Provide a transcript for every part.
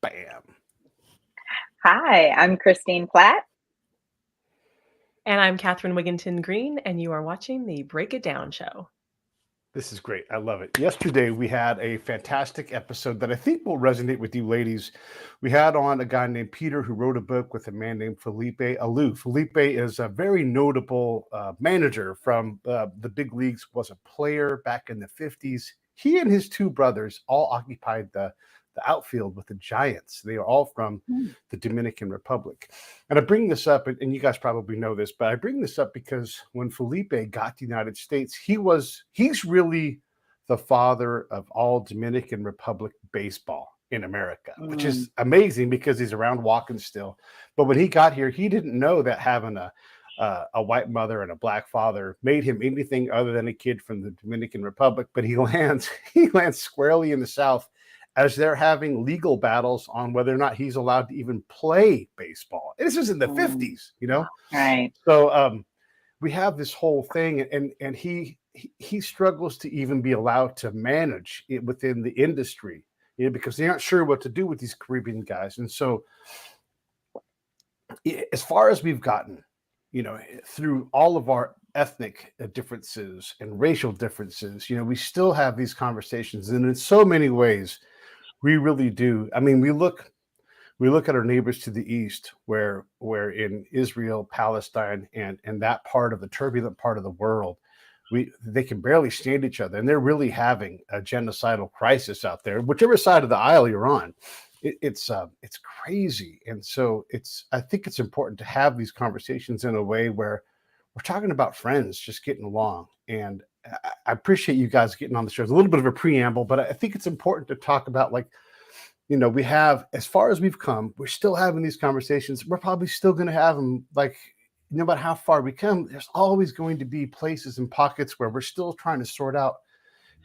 Bam. Hi, I'm Christine Platt. And I'm Catherine Wiggington Greene, and you are watching the Break It Down show. This is great. I love it. Yesterday, we had a fantastic episode that I think will resonate with you ladies. We had on a guy named Peter who wrote a book with a man named Felipe Alou. Felipe is a very notable manager from the big leagues, was a player back in the 50s. He and his two brothers all occupied the outfield with the Giants. They are all from the Dominican Republic. And I bring this up, and you guys probably know this, but I bring this up because when Felipe got to the United States, he's really the father of all Dominican Republic baseball in America, which is amazing because he's around walking still. But when he got here, he didn't know that having a white mother and a black father made him anything other than a kid from the Dominican Republic. But he lands squarely in the South as they're having legal battles on whether or not he's allowed to even play baseball. And this is in the 50s, you know? Right. So we have this whole thing, and he struggles to even be allowed to manage it within the industry, you know, because they aren't sure what to do with these Caribbean guys. And so as far as we've gotten, you know, through all of our ethnic differences and racial differences, you know, we still have these conversations. And in so many ways, we really do. I mean, we look at our neighbors to the east, where in Israel, Palestine, and that part of the turbulent part of the world, they can barely stand each other, and they're really having a genocidal crisis out there. Whichever side of the aisle you're on, it's crazy. And so I think it's important to have these conversations in a way where we're talking about friends just getting along. And I appreciate you guys getting on the show. It's a little bit of a preamble, but I think it's important to talk about, like, you know, we have, as far as we've come, we're still having these conversations. We're probably still going to have them, like, no matter how far we come, there's always going to be places and pockets where we're still trying to sort out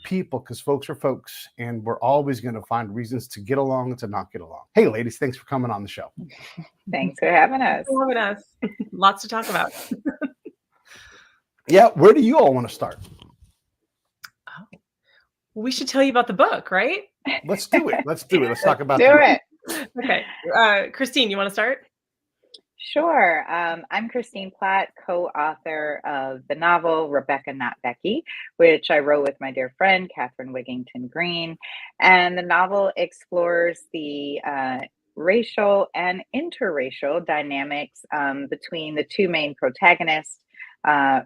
people, because folks are folks, and we're always going to find reasons to get along and to not get along. Hey, ladies, thanks for coming on the show. Thanks for having us. Lots to talk about. Yeah, where do you all want to start? We should tell you about the book, right? Let's do it. Let's talk about it. Okay. Christine, you want to start? Sure. I'm Christine Platt, co-author of the novel Rebecca, Not Becky, which I wrote with my dear friend, Catherine Wiggington Greene. And the novel explores the racial and interracial dynamics between the two main protagonists,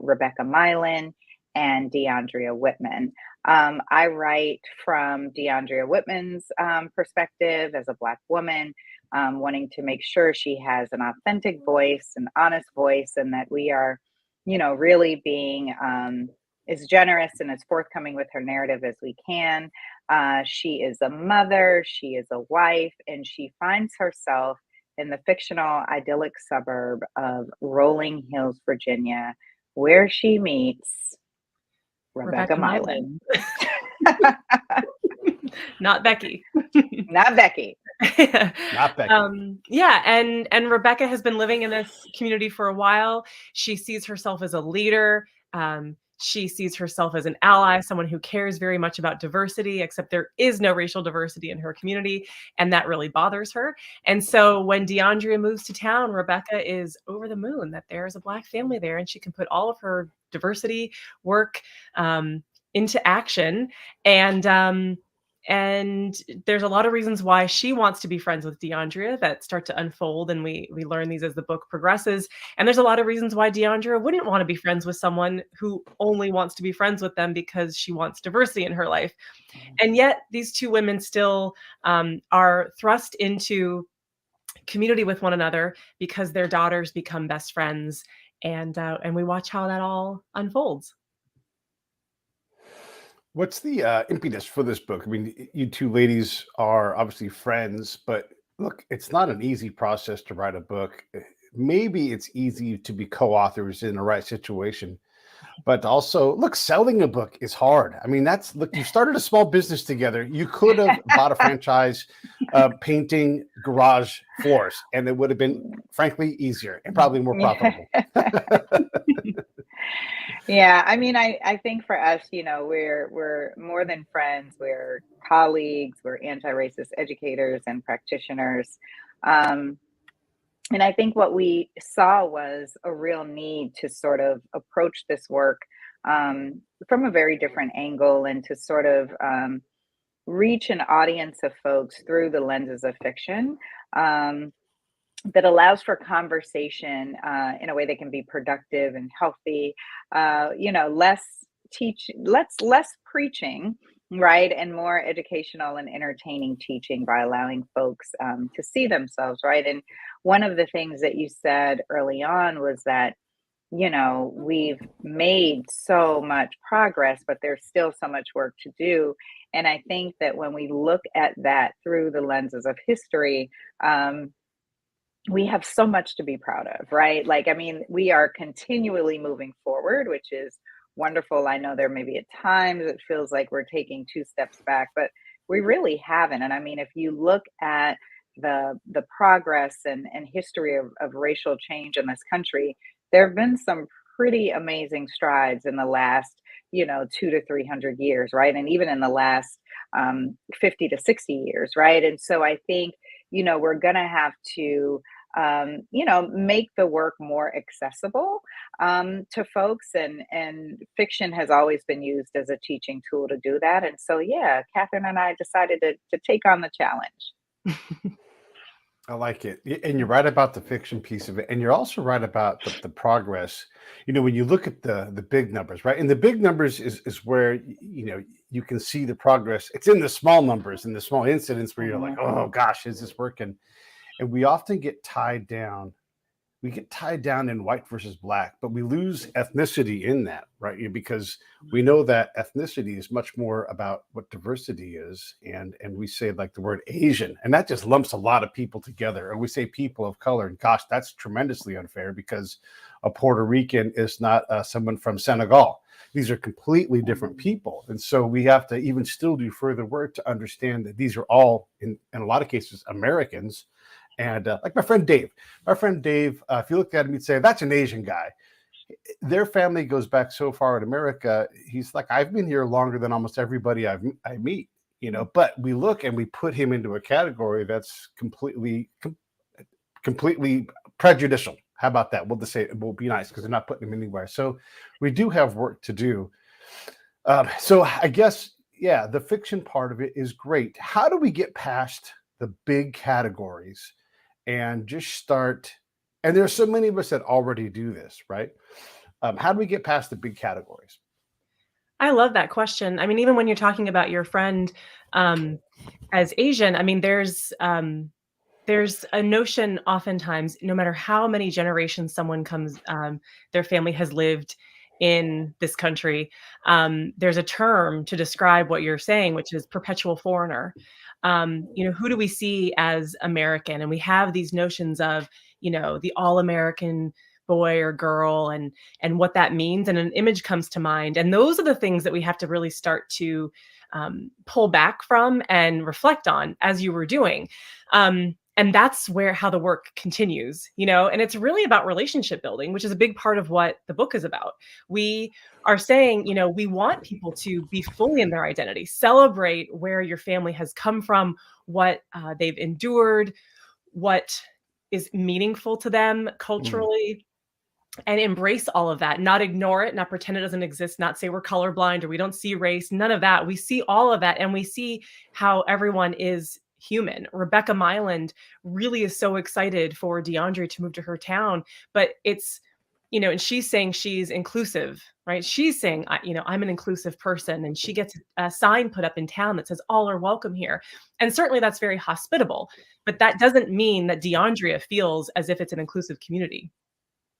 Rebecca Milan and DeAndrea Whitman. I write from DeAndrea Whitman's perspective as a Black woman, wanting to make sure she has an authentic voice, an honest voice, and that we are, you know, really being as generous and as forthcoming with her narrative as we can. She is a mother, she is a wife, and she finds herself in the fictional idyllic suburb of Rolling Hills, Virginia, where she meets Rebecca Milan. Not Becky. Not Becky. Not Becky. Yeah, and Rebecca has been living in this community for a while. She sees herself as a leader. She sees herself as an ally, someone who cares very much about diversity, except there is no racial diversity in her community, and that really bothers her. And so when DeAndrea moves to town, Rebecca is over the moon that there's a Black family there, and she can put all of her diversity work into action. And there's a lot of reasons why she wants to be friends with DeAndrea that start to unfold, and we learn these as the book progresses. And there's a lot of reasons why DeAndrea wouldn't want to be friends with someone who only wants to be friends with them because she wants diversity in her life. And yet these two women still are thrust into community with one another because their daughters become best friends. And we watch how that all unfolds. What's the impetus for this book? I mean, you two ladies are obviously friends, but look, it's not an easy process to write a book. Maybe it's easy to be co-authors in the right situation, but also, look, selling a book is hard. I mean, look, you started a small business together. You could have bought a franchise painting garage floors, and it would have been, frankly, easier and probably more profitable. Yeah, I mean, I think for us, we're more than friends. We're colleagues. We're anti-racist educators and practitioners. Um, and I think what we saw was a real need to sort of approach this work from a very different angle and to sort of reach an audience of folks through the lenses of fiction. Um, that allows for conversation in a way that can be productive and healthy. Less less preaching, right, and more educational and entertaining teaching by allowing folks to see themselves, right. And one of the things that you said early on was that we've made so much progress, but there's still so much work to do. And I think that when we look at that through the lenses of history, we have so much to be proud of, right? Like, I mean, we are continually moving forward, which is wonderful. I know there may be at times it feels like we're taking two steps back, but we really haven't. And I mean, if you look at the progress and history of racial change in this country, there have been some pretty amazing strides in the last, 200 to 300 years, right? And even in the last 50 to 60 years, right? And so I think, we're going to have to make the work more accessible to folks. And fiction has always been used as a teaching tool to do that. And so, yeah, Catherine and I decided to take on the challenge. I like it. And you're right about the fiction piece of it. And you're also right about the progress. When you look at the big numbers, right? And the big numbers is where, you can see the progress. It's in the small numbers and the small incidents where you're like, Mhm. oh gosh, is this working? And we often get tied down. We get tied down in white versus black, but we lose ethnicity in that, right? Because we know that ethnicity is much more about what diversity is, and we say like the word Asian, and that just lumps a lot of people together. Or we say people of color, and gosh, that's tremendously unfair because a Puerto Rican is not someone from Senegal. These are completely different people, and so we have to even still do further work to understand that these are all, in a lot of cases, Americans. And like my friend Dave, if you looked at him, you'd say, that's an Asian guy. Their family goes back so far in America. He's like, I've been here longer than almost everybody I meet, but we look and we put him into a category that's completely prejudicial. How about that? We'll just say it will be nice because they're not putting him anywhere. So we do have work to do. So I guess, yeah, the fiction part of it is great. How do we get past the big categories and just start? And there's so many of us that already do this, right? How do we get past the big categories? I love that question. I mean, even when you're talking about your friend um, as Asian, I mean, there's a notion oftentimes, no matter how many generations someone comes, their family has lived in this country, there's a term to describe what you're saying, which is perpetual foreigner. Who do we see as American? And we have these notions of, the all-American boy or girl and what that means. And an image comes to mind. And those are the things that we have to really start to pull back from and reflect on as you were doing. And that's how the work continues, and it's really about relationship building, which is a big part of what the book is about. We are saying, we want people to be fully in their identity, celebrate where your family has come from, what they've endured, what is meaningful to them Mm, culturally, and embrace all of that, not ignore it, not pretend it doesn't exist, not say we're colorblind or we don't see race, none of that. We see all of that and we see how everyone is human. Rebecca Myland really is so excited for DeAndre to move to her town, but it's, and she's saying she's inclusive, right? She's saying, I'm an inclusive person, and she gets a sign put up in town that says all are welcome here. And certainly that's very hospitable, but that doesn't mean that DeAndrea feels as if it's an inclusive community.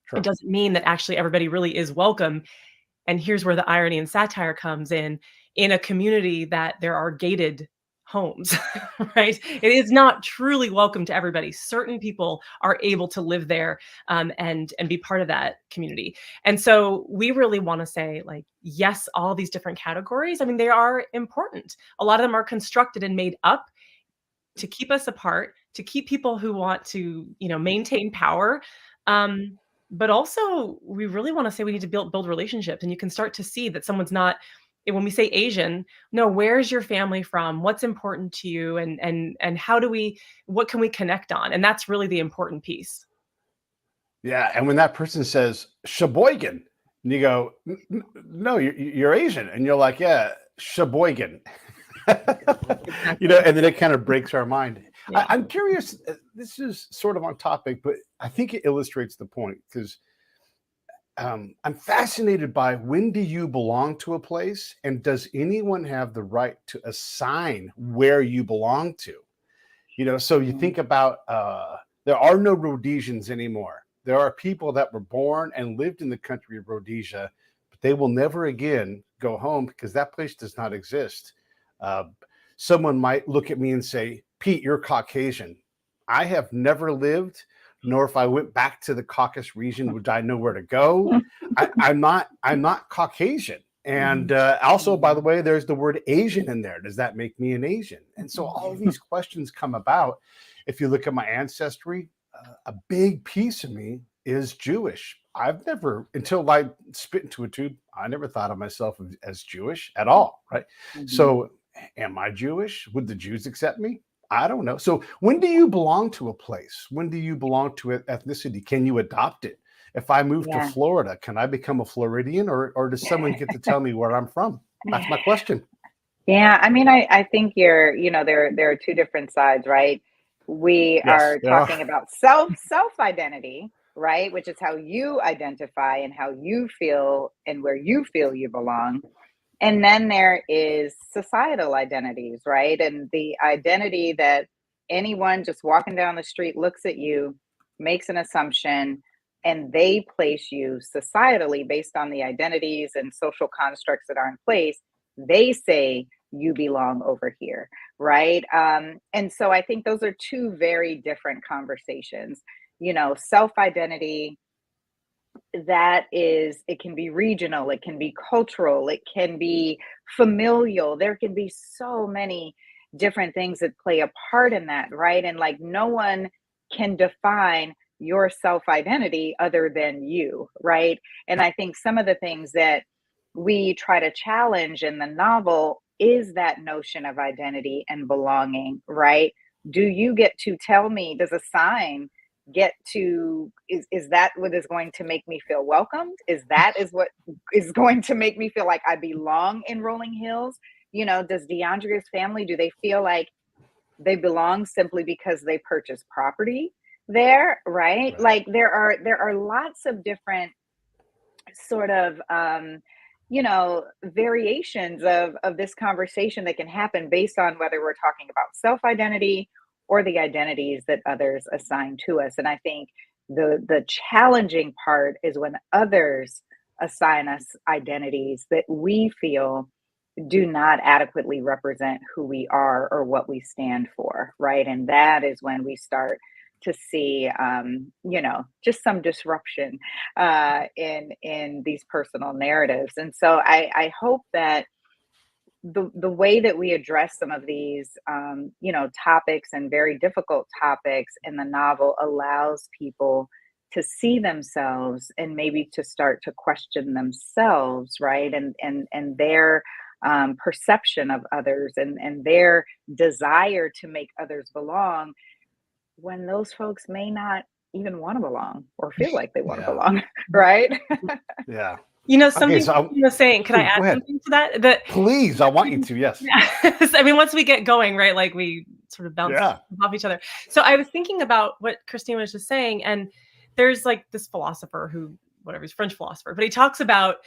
It sure. doesn't mean that actually everybody really is welcome. And here's where the irony and satire comes in a community that there are gated homes, right? It is not truly welcome to everybody. Certain people are able to live there and be part of that community. And so we really want to say, like, yes, all these different categories, I mean, they are important. A lot of them are constructed and made up to keep us apart, to keep people who want to, maintain power. Um, But also we really want to say we need to build relationships, and you can start to see that someone's not, when we say Asian, no, where's your family from? What's important to you? And how do we, what can we connect on? And that's really the important piece. Yeah, and when that person says Sheboygan, and you go, No, you're Asian," and you're like, "Yeah, Sheboygan," Exactly. and then it kind of breaks our mind. Yeah. I'm curious. This is sort of on topic, but I think it illustrates the point because I'm fascinated by, when do you belong to a place, and does anyone have the right to assign where you belong to? So you think about, there are no Rhodesians anymore. There are people that were born and lived in the country of Rhodesia, but they will never again go home because that place does not exist. Uh, Someone might look at me and say, "Pete, you're Caucasian." I have never lived, nor if I went back to the Caucasus region would I know where to go. I'm not Caucasian. And also, by the way, there's the word Asian in there. Does that make me an Asian? And so all of these questions come about. If you look at my ancestry, a big piece of me is Jewish. I've never, until I spit into a tube, I never thought of myself as Jewish at all, right? So am I Jewish? Would the Jews accept me? I don't know. So when do you belong to a place? When do you belong to an ethnicity? Can you adopt it? If I move to Florida, can I become a Floridian, or does someone get to tell me where I'm from? That's my question. Yeah, I mean, I think there are two different sides, right? We Yes, are there are. talking about self identity, right? Which is how you identify and how you feel and where you feel you belong. And then there is societal identities, right? And the identity that anyone just walking down the street looks at you, makes an assumption, and they place you societally based on the identities and social constructs that are in place. They say you belong over here, right? And so I think those are two very different conversations. Self identity, that is, it can be regional, it can be cultural, it can be familial. There can be so many different things that play a part in that, right? And like, no one can define your self identity other than you, right? And I think some of the things that we try to challenge in the novel is that notion of identity and belonging, right? Do you get to tell me, does a sign get to, is that what is going to make me feel welcomed? Is what is going to make me feel like I belong in Rolling Hills? Does DeAndrea's family, do they feel like they belong simply because they purchased property there, right? Like, there are lots of different sort of variations of this conversation that can happen based on whether we're talking about self-identity or the identities that others assign to us. And I think the challenging part is when others assign us identities that we feel do not adequately represent who we are or what we stand for, right? And that is when we start to see, just some disruption in these personal narratives. And so I hope that the way that we address some of these, topics and very difficult topics in the novel allows people to see themselves and maybe to start to question themselves, right? And their perception of others and their desire to make others belong when those folks may not even want to belong or feel like they want to belong, right? Yeah. Something so you were saying, can I add something to that? That Please, I want you to, yes. I mean, once we get going, right, like we sort of bounce off each other. So I was thinking about what Christine was just saying, and there's like this philosopher who, whatever, he's a French philosopher, but he talks about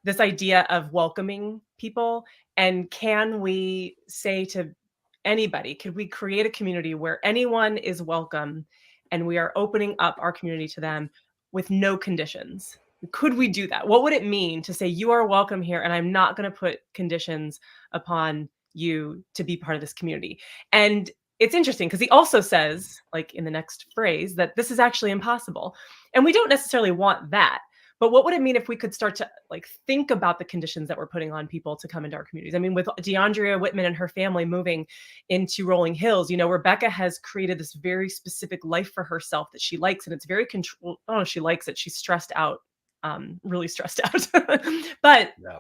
this idea of welcoming people. And can we say to anybody, could we create a community where anyone is welcome and we are opening up our community to them with no conditions? Could we do that? What would it mean to say you are welcome here and I'm not going to put conditions upon you to be part of this community? And it's interesting because he also says, like in the next phrase, that this is actually impossible. And we don't necessarily want that. But what would it mean if we could start to like think about the conditions that we're putting on people to come into our communities? I mean, with DeAndrea Whitman and her family moving into Rolling Hills, you know, Rebecca has created this very specific life for herself that she likes, and it's very control. Oh, she likes it. She's stressed out, really stressed out. But Yeah.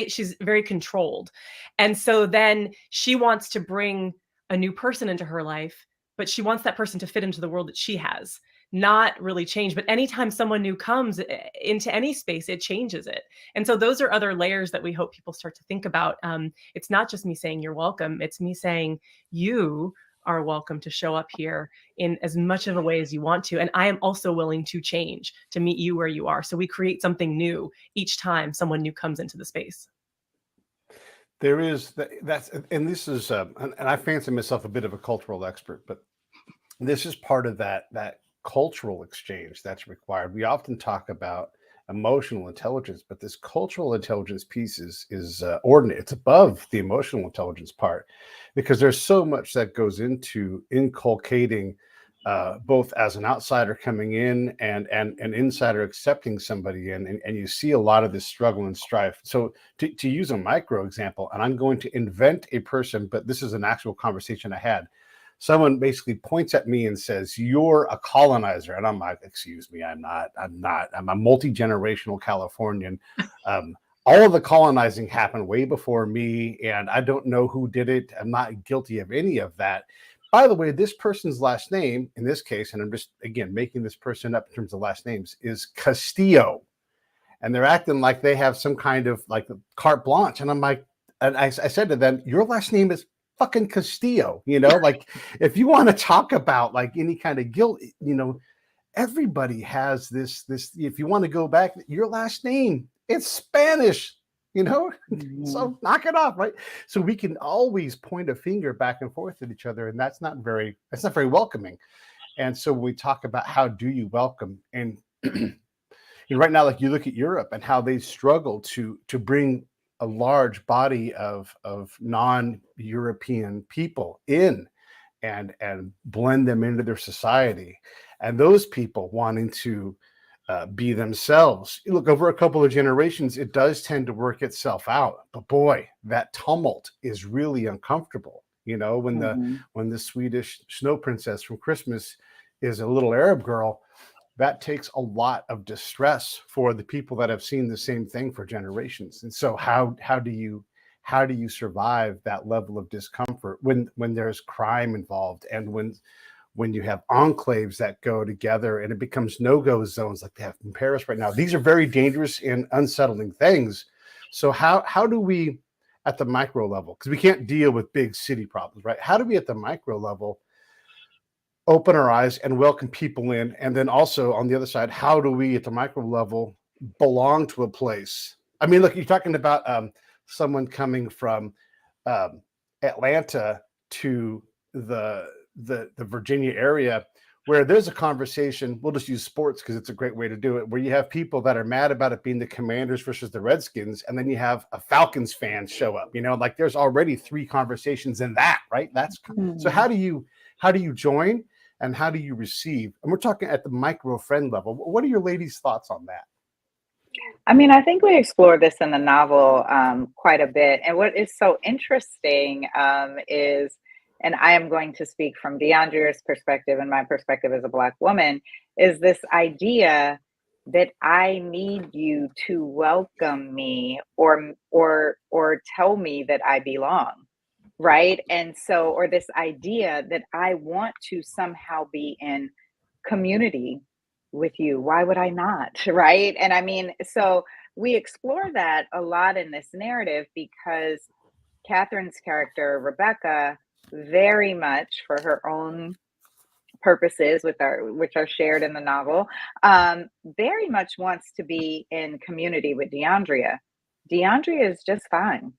she's very controlled. And so then she wants to bring a new person into her life, but she wants that person to fit into the world that she has, not really change. But anytime someone new comes into any space, it changes it. And so those are other layers that we hope people start to think about. It's not just me saying you're welcome. It's me saying you are welcome to show up here in as much of a way as you want to. And I am also willing to change to meet you where you are. So we create something new each time someone new comes into the space. There is that's, and this is, and I fancy myself a bit of a cultural expert, but this is part of that cultural exchange that's required. We often talk about emotional intelligence, but this cultural intelligence piece is ordinate. It's above the emotional intelligence part, because there's so much that goes into inculcating, both as an outsider coming in and an insider accepting somebody in, and you see a lot of this struggle and strife. So to use a micro example, and I'm going to invent a person, but this is an actual conversation I had. Someone basically points at me and says, "You're a colonizer," and I'm like, "Excuse me, I'm not. I'm a multi-generational Californian. All of the colonizing happened way before me, and I don't know who did it. I'm not guilty of any of that. By the way, this person's last name, in this case, and I'm just, again, making this person up in terms of last names, is Castillo." And they're acting like they have some kind of like carte blanche. And I'm like, and I said to them, "Your last name is fucking Castillo." You know, like if you want to talk about like any kind of guilt, you know, everybody has this, if you want to go back, your last name, it's Spanish, you know, so knock it off, right? So we can always point a finger back and forth at each other, and that's not very welcoming. And so when we talk about how do you welcome, and you know, right now, like you look at Europe and how they struggle to bring a large body of non-European people in and blend them into their society, and those people wanting to be themselves. Look, over a couple of generations, it does tend to work itself out. But boy, that tumult is really uncomfortable. You know, when the Swedish snow princess from Christmas is a little Arab girl, that takes a lot of distress for the people that have seen the same thing for generations. And so how do you survive that level of discomfort when there's crime involved, and when you have enclaves that go together and it becomes no-go zones like they have in Paris right now? These are very dangerous and unsettling things. So how do we, at the micro level, because we can't deal with big city problems, right? How do we at the micro level open our eyes and welcome people in? And then also on the other side, how do we at the micro level belong to a place? I mean, look, you're talking about someone coming from Atlanta to the Virginia area, where there's a conversation. We'll just use sports because it's a great way to do it, where you have people that are mad about it being the Commanders versus the Redskins, and then you have a Falcons fan show up. You know, like there's already 3 conversations in that, right? That's so how do you join and how do you receive? And we're talking at the micro friend level. What are your ladies' thoughts on that? I mean, I think we explore this in the novel quite a bit. And what is so interesting is, and I am going to speak from DeAndrea's perspective and my perspective as a Black woman, is this idea that I need you to welcome me or tell me that I belong, right? And so, or this idea that I want to somehow be in community with you. Why would I not? Right. And I mean, so we explore that a lot in this narrative because Catherine's character, Rebecca, very much for her own purposes, which are shared in the novel, very much wants to be in community with DeAndrea. DeAndrea is just fine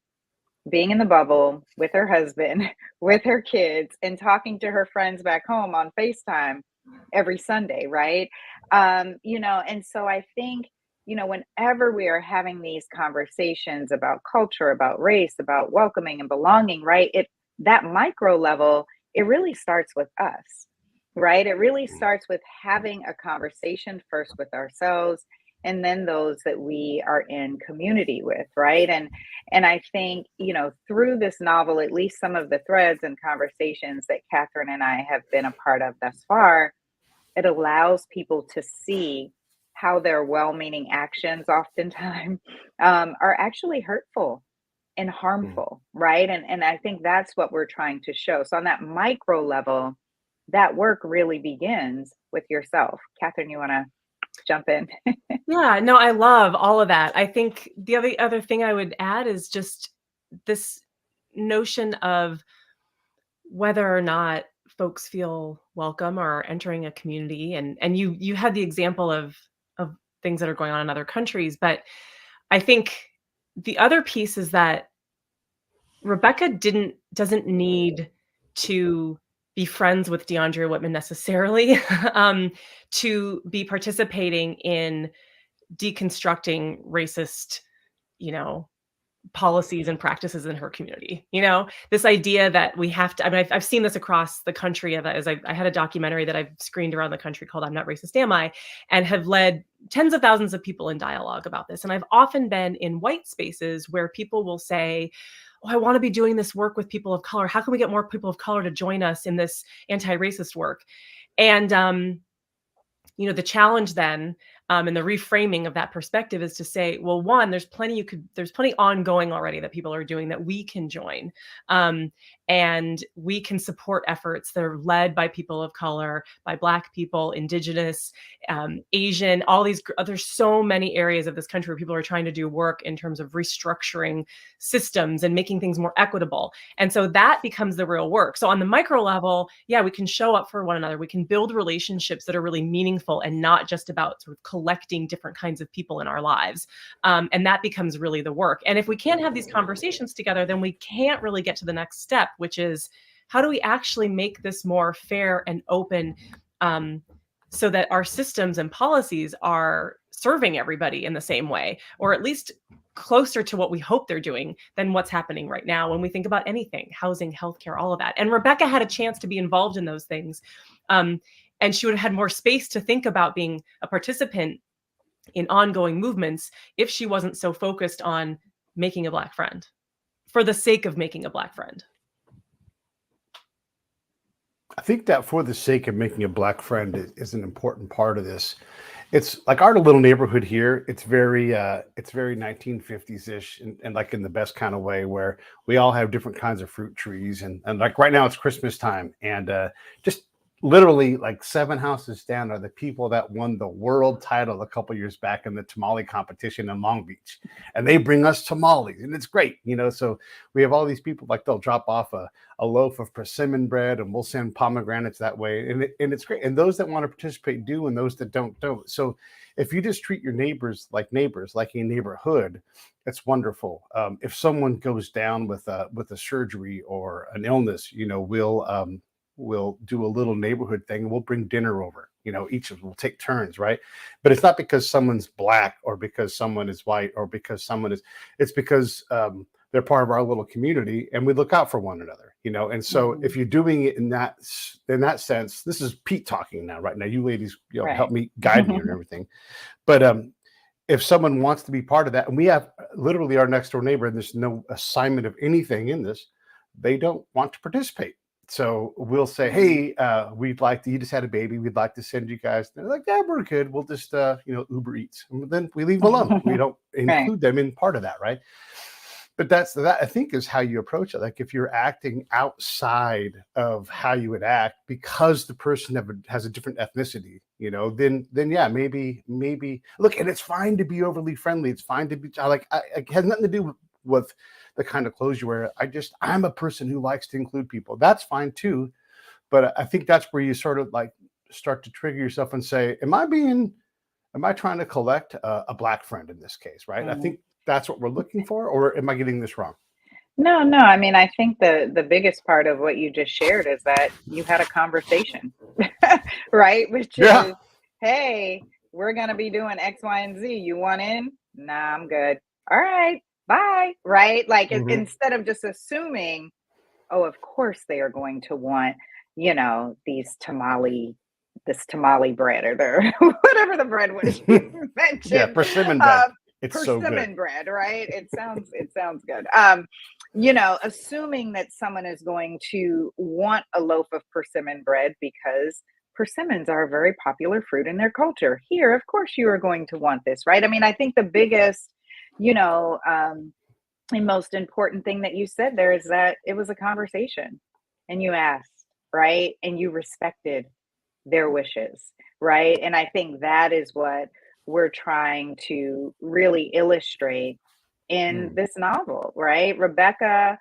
being in the bubble with her husband, with her kids, and talking to her friends back home on FaceTime every Sunday, right? You know, and so I think, you know, whenever we are having these conversations about culture, about race, about welcoming and belonging, right? That micro level, it really starts with us, right? It really starts with having a conversation first with ourselves and then those that we are in community with, right? And I think, through this novel, at least some of the threads and conversations that Catherine and I have been a part of thus far, it allows people to see how their well-meaning actions oftentimes are actually hurtful and harmful, right? And I think that's what we're trying to show. So on that micro level, that work really begins with yourself. Catherine, you want to jump in? Yeah, no, I love all of that. I think the other thing I would add is just this notion of whether or not folks feel welcome or entering a community. And you had the example of things that are going on in other countries, but I think the other piece is that Rebecca doesn't need to be friends with DeAndrea Whitman necessarily to be participating in deconstructing racist, you know, policies and practices in her community. This idea that we have to, I mean, I've seen this across the country as I had a documentary that I've screened around the country called I'm Not Racist, Am I? And have led tens of thousands of people in dialogue about this. And I've often been in white spaces where people will say, oh, I want to be doing this work with people of color. How can we get more people of color to join us in this anti-racist work? And, the challenge then, and the reframing of that perspective is to say, well, one, there's plenty ongoing already that people are doing that we can join. And we can support efforts that are led by people of color, by Black people, Indigenous, Asian, all these, there's so many areas of this country where people are trying to do work in terms of restructuring systems and making things more equitable. And so that becomes the real work. So on the micro level, yeah, we can show up for one another. We can build relationships that are really meaningful and not just about sort of collecting different kinds of people in our lives. And that becomes really the work. And if we can't have these conversations together, then we can't really get to the next step, which is how do we actually make this more fair and open, so that our systems and policies are serving everybody in the same way, or at least closer to what we hope they're doing than what's happening right now when we think about anything, housing, healthcare, all of that. And Rebecca had a chance to be involved in those things. And she would have had more space to think about being a participant in ongoing movements if she wasn't so focused on making a Black friend for the sake of making a Black friend. I think that for the sake of making a Black friend is an important part of this. It's like our little neighborhood here. It's very 1950s-ish, and like in the best kind of way, where we all have different kinds of fruit trees, and like right now it's Christmas time, and just literally like 7 houses down are the people that won the world title a couple years back in the tamale competition in Long Beach, and they bring us tamales, and it's great, So we have all these people, like they'll drop off a loaf of persimmon bread, and we'll send pomegranates that way, and it's great. And those that want to participate do, and those that don't. So if you just treat your neighbors, like a neighborhood, it's wonderful. If someone goes down with a surgery or an illness, we'll do a little neighborhood thing. We'll bring dinner over. Each of them will take turns, right? But it's not because someone's Black or because someone is white or because it's because they're part of our little community, and we look out for one another, And so if you're doing it in that sense, this is Pete talking now, right now. You ladies, Right. help me guide me and everything. But if someone wants to be part of that, and we have literally our next door neighbor, and there's no assignment of anything in this, they don't want to participate. So we'll say, hey, you just had a baby. We'd like to send you guys. They're like, yeah, we're good. We'll just, Uber Eats. And then we leave them alone. We don't include them in part of that, right? But that I think is how you approach it. Like if you're acting outside of how you would act because the person has a different ethnicity, then yeah, maybe look, and it's fine to be overly friendly. It's fine to be like, it has nothing to do with the kind of clothes you wear. I'm a person who likes to include people. That's fine too. But I think that's where you sort of like start to trigger yourself and say, am I trying to collect a Black friend in this case? Right. I think that's what we're looking for, or am I getting this wrong? No. I mean, I think the biggest part of what you just shared is that you had a conversation, right? Which is, hey, we're going to be doing X, Y, and Z. You want in? Nah, I'm good. All right, bye. Right? Like instead of just assuming, oh, of course they are going to want, these tamale this tamale bread or the whatever the bread was you mentioned. Yeah, persimmon bread. It's so Persimmon good. bread, right? It sounds good. Assuming that someone is going to want a loaf of persimmon bread because persimmons are a very popular fruit in their culture. Here, of course, you are going to want this, right? I mean, I think the biggest, and most important thing that you said there is that it was a conversation and you asked, right? And you respected their wishes, right? And I think that is what we're trying to really illustrate in this novel, right? Rebecca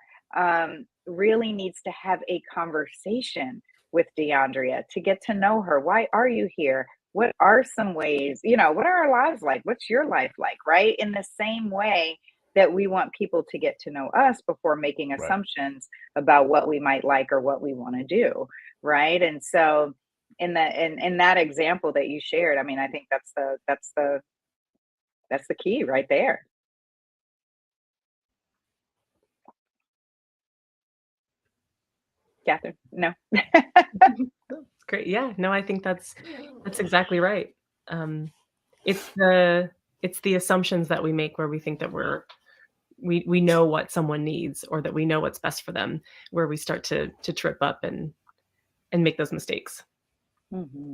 really needs to have a conversation with DeAndrea to get to know her. Why are you here? What are some ways, what are our lives like? What's your life like, right? In the same way that we want people to get to know us before making Right. assumptions about what we might like or what we want to do, right? And so in that example that you shared, I mean, I think that's the key right there. Catherine, no. That's great. Yeah, no, I think that's exactly right. It's the assumptions that we make where we think that we know what someone needs or that we know what's best for them, where we start to trip up and make those mistakes. Mm-hmm.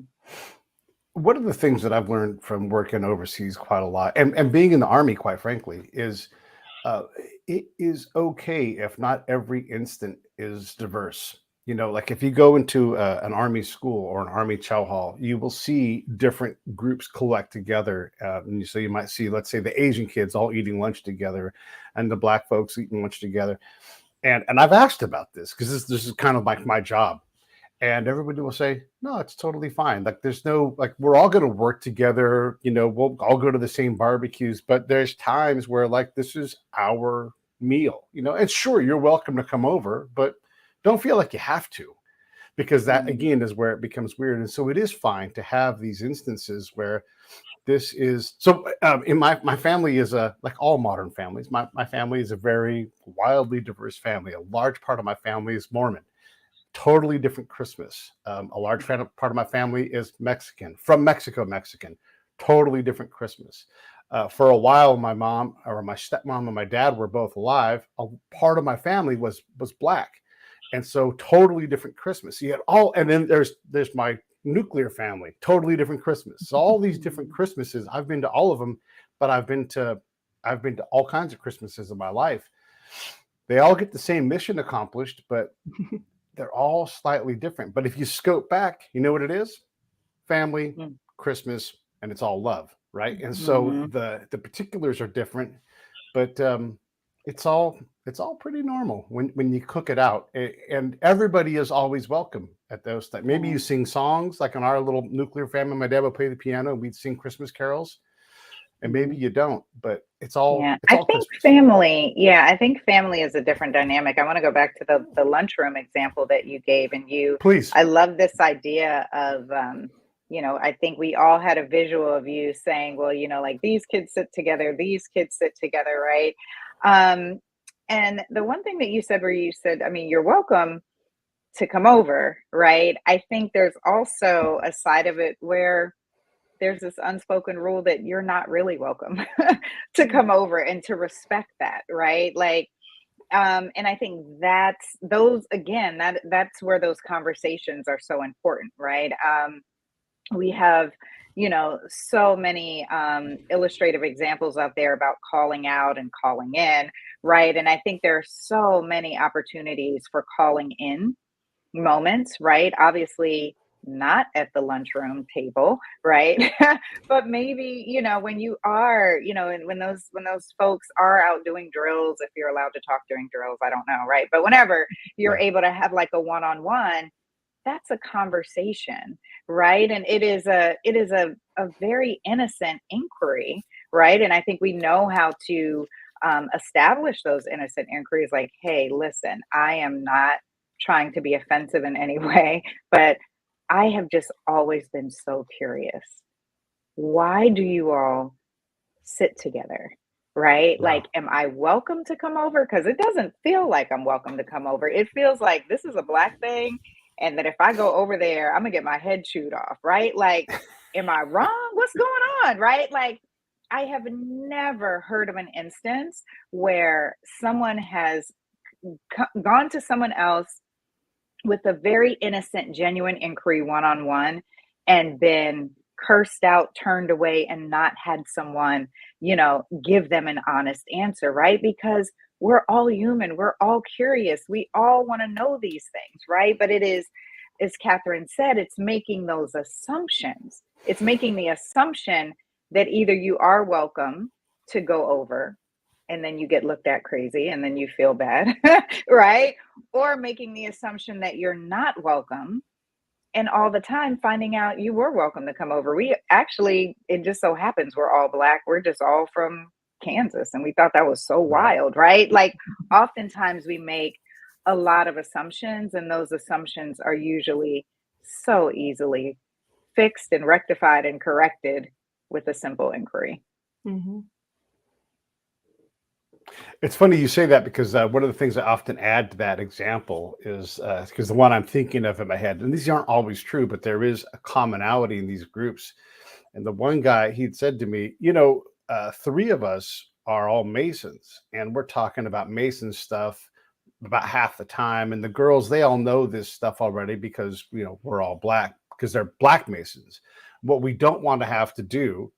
One of the things that I've learned from working overseas quite a lot and being in the Army, quite frankly, is it is okay if not every instant is diverse. Like if you go into an Army school or an Army chow hall, you will see different groups collect together. So you might see, let's say, the Asian kids all eating lunch together and the Black folks eating lunch together. And I've asked about this because this is kind of like my job. And everybody will say, no, it's totally fine. Like there's no, like, we're all going to work together. We'll all go to the same barbecues, but there's times where like, this is our meal, and sure, you're welcome to come over, but don't feel like you have to, because that again is where it becomes weird. And so it is fine to have these instances where this is, so in my family is like all modern families. My family is a very wildly diverse family. A large part of my family is Mormon. Totally different Christmas. A large part of my family is Mexican, from Mexican. Totally different Christmas. For a while, my mom or my stepmom and my dad were both alive. A part of my family was Black, and so totally different Christmas. You had and then there's my nuclear family. Totally different Christmas. So all these different Christmases, I've been to all of them, but I've been to all kinds of Christmases in my life. They all get the same mission accomplished, but they're all slightly different. But if you scope back, you know what it is? Family, Christmas, and it's all love, right? And so the particulars are different, but it's all pretty normal when you cook it out. And everybody is always welcome at those times. Maybe you sing songs, like in our little nuclear family, my dad would play the piano and we'd sing Christmas carols. And maybe you don't, but it's all Christmas. I think family is a different dynamic. I want to go back to the lunchroom example that you gave, and please. I love this idea of I think we all had a visual of you saying, well, like these kids sit together, right? And the one thing that you said where you said, I mean, you're welcome to come over, right? I think there's also a side of it where there's this unspoken rule that you're not really welcome to come over, and to respect that, right? Like, and I think that's where those conversations are so important, right? We have, so many illustrative examples out there about calling out and calling in, right? And I think there are so many opportunities for calling in moments, right? Obviously, not at the lunchroom table, right? But maybe, when you are, and when those folks are out doing drills, if you're allowed to talk during drills, I don't know, right? But whenever you're able to have like a one-on-one, that's a conversation, right? And it is a very innocent inquiry, right? And I think we know how to establish those innocent inquiries, like, hey, listen, I am not trying to be offensive in any way, but I have just always been so curious. Why do you all sit together? Right? Wow. Like, am I welcome to come over? Because it doesn't feel like I'm welcome to come over. It feels like this is a Black thing, and that if I go over there, I'm gonna get my head chewed off, right? Like, am I wrong? What's going on, right? Like, I have never heard of an instance where someone has gone to someone else with a very innocent, genuine inquiry one-on-one and been cursed out, turned away, and not had someone, give them an honest answer, right? Because we're all human, we're all curious, we all want to know these things, right? But it is, as Catherine said, it's making those assumptions. It's making the assumption that either you are welcome to go over and then you get looked at crazy and then you feel bad, right? Or making the assumption that you're not welcome, and all the time finding out you were welcome to come over. We actually, it just so happens we're all Black. We're just all from Kansas, and we thought that was so wild, right? Like, oftentimes we make a lot of assumptions, and those assumptions are usually so easily fixed and rectified and corrected with a simple inquiry. Mm-hmm. It's funny you say that, because one of the things I often add to that example is, because the one I'm thinking of in my head, and these aren't always true, but there is a commonality in these groups. And the one guy, he'd said to me, three of us are all Masons, and we're talking about Mason stuff about half the time. And the girls, they all know this stuff already because, we're all Black, because they're Black Masons. What we don't want to have to do